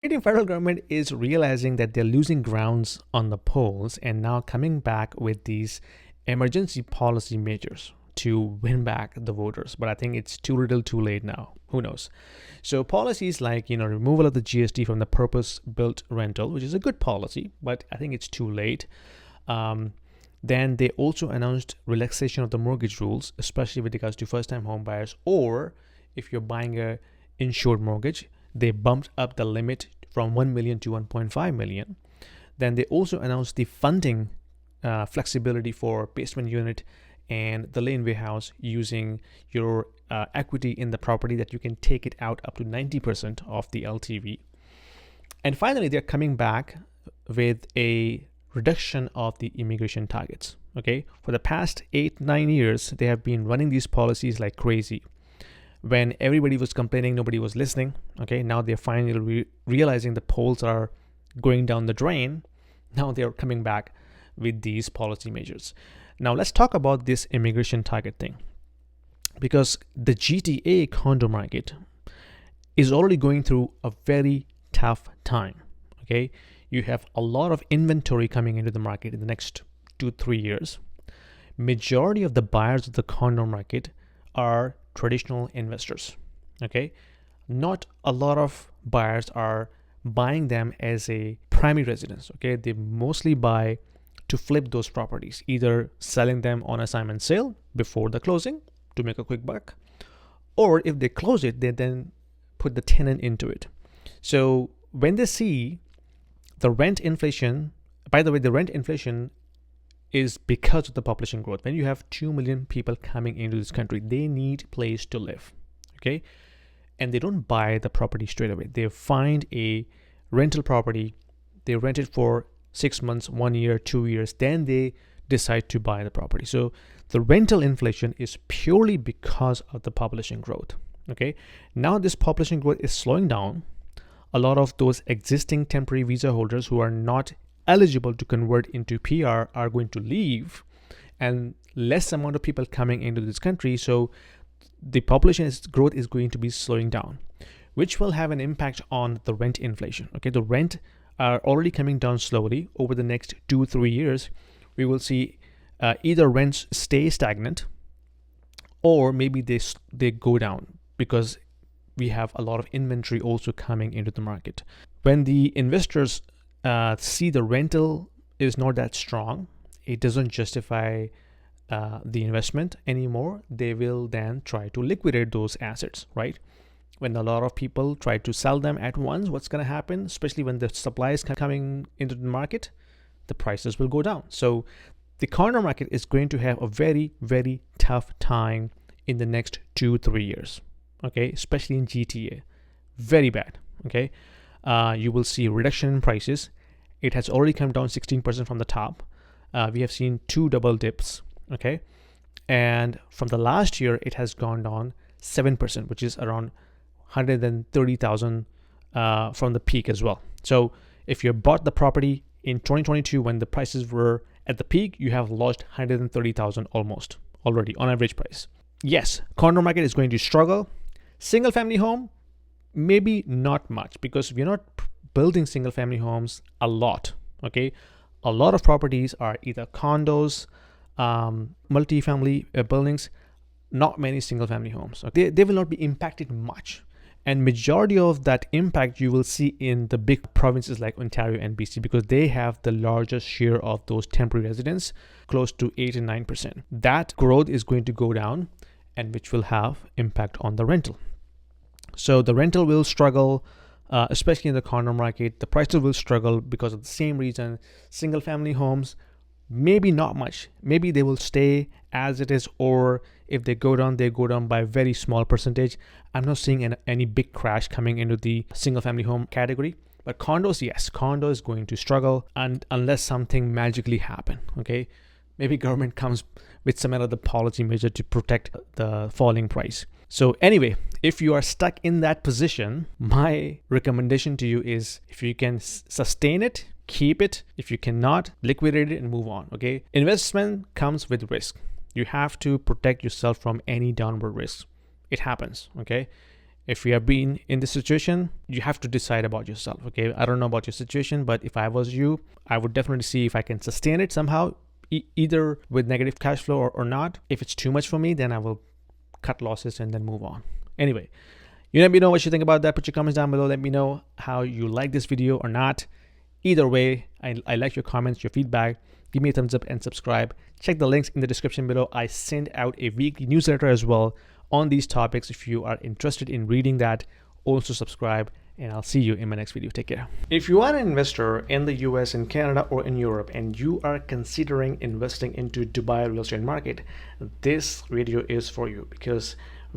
Indian federal government is realizing that they're losing grounds on the polls and now coming back with these emergency policy measures to win back the voters. But I think it's too little too late now. Who knows? So policies like, removal of the GST from the purpose-built rental, which is a good policy, but I think it's too late. Then they also announced relaxation of the mortgage rules, especially with regards to first-time home buyers, or if you're buying a insured mortgage, they bumped up the limit from 1 million to 1.5 million. Then they also announced the funding flexibility for basement unit and the laneway house using your equity in the property, that you can take it out up to 90% of the LTV. And finally, they're coming back with a reduction of the immigration targets. Okay, for the past 8-9 years, they have been running these policies like crazy. When everybody was complaining, nobody was listening. Okay, now they're finally realizing the polls are going down the drain. Now they're coming back with these policy measures. Now let's talk about this immigration target thing, because the GTA condo market is already going through a very tough time. Okay, you have a lot of inventory coming into the market in the next 2-3 years. Majority of the buyers of the condo market are traditional investors. Okay, not a lot of buyers are buying them as a primary residence. Okay, they mostly buy to flip those properties, either selling them on assignment sale before the closing to make a quick buck, or if they close it, they then put the tenant into it. So when they see the rent inflation, by the way, the rent inflation is because of the population growth. When you have 2 million people coming into this country, they need place to live. Okay, and they don't buy the property straight away. They find a rental property, they rent it for 6 months, 1 year, 2 years, then they decide to buy the property. So the rental inflation is purely because of the population growth. Okay, now this population growth is slowing down. A lot of those existing temporary visa holders who are not eligible to convert into PR are going to leave, and less amount of people coming into this country. So the population growth is going to be slowing down, which will have an impact on the rent inflation. Okay, the rent are already coming down slowly. Over the next 2-3 years, we will see either rents stay stagnant, or maybe they go down, because we have a lot of inventory also coming into the market. When the investors see the rental is not that strong, it doesn't justify the investment anymore, they will then try to liquidate those assets, right? When a lot of people try to sell them at once, what's going to happen, especially when the supply is coming into the market, the prices will go down. So the condo market is going to have a very, very tough time in the next 2-3 years. Okay, especially in GTA, very bad. Okay, you will see a reduction in prices. It has already come down 16% from the top. We have seen 2 double dips. Okay, and from the last year, it has gone down 7%, which is around 130,000 from the peak as well. So if you bought the property in 2022 when the prices were at the peak, you have lost 130,000 almost already on average price. Yes, condo market is going to struggle. Single family home, maybe not much, because we're not building single family homes a lot. Okay, a lot of properties are either condos, multi-family buildings, not many single family homes. Okay? They will not be impacted much, and majority of that impact you will see in the big provinces like Ontario and BC, because they have the largest share of those temporary residents, close to 8 and 9%. That growth is going to go down, and which will have impact on the rental. So the rental will struggle, especially in the condo market. The prices will struggle because of the same reason. Single family homes, maybe not much. Maybe they will stay as it is, or if they go down by a very small percentage. I'm not seeing any big crash coming into the single family home category. But condos, yes, condo is going to struggle, and unless something magically happen. Okay, maybe government comes with some other policy measure to protect the falling price. So anyway, if you are stuck in that position, my recommendation to you is, if you can sustain it, keep it. If you cannot, liquidate it and move on. Okay, investment comes with risk. You have to protect yourself from any downward risk. It happens. Okay, If you have been in this situation, you have to decide about yourself. Okay, I don't know about your situation, but if I was you, I would definitely see if I can sustain it somehow, either with negative cash flow or not. If it's too much for me, then I will cut losses and then move on. Anyway, you let me know what you think about that. Put your comments down below. Let me know how you like this video or not. Either way, I like your comments, your feedback. Give me a thumbs up and subscribe. Check the links in the description below. I send out a weekly newsletter as well on these topics. If you are interested in reading that, also subscribe, and I'll see you in my next video. Take care. If you are an investor in the US, in Canada, or in Europe, and you are considering investing into Dubai real estate market, this video is for you, because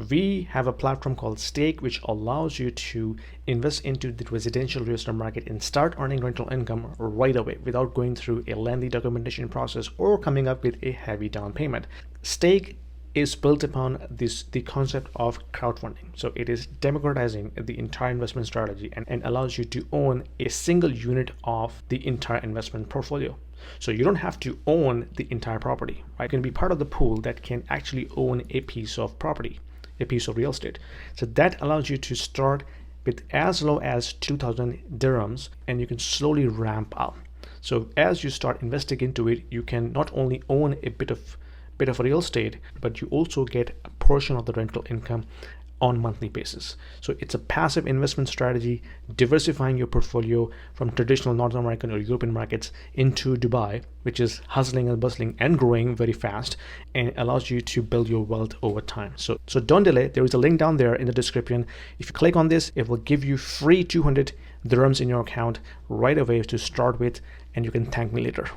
we have a platform called Stake, which allows you to invest into the residential real estate market and start earning rental income right away without going through a lengthy documentation process or coming up with a heavy down payment. Stake is built upon the concept of crowdfunding. So it is democratizing the entire investment strategy and allows you to own a single unit of the entire investment portfolio. So you don't have to own the entire property, right? You can be part of the pool that can actually own a piece of property, a piece of real estate. So that allows you to start with as low as 2,000 dirhams, and you can slowly ramp up. So as you start investing into it, you can not only own a bit of real estate, but you also get a portion of the rental income on monthly basis. So it's a passive investment strategy, diversifying your portfolio from traditional North American or European markets into Dubai, which is hustling and bustling and growing very fast, and allows you to build your wealth over time. So don't delay. There is a link down there in the description. If you click on this, it will give you free 200 dirhams in your account right away to start with, and you can thank me later.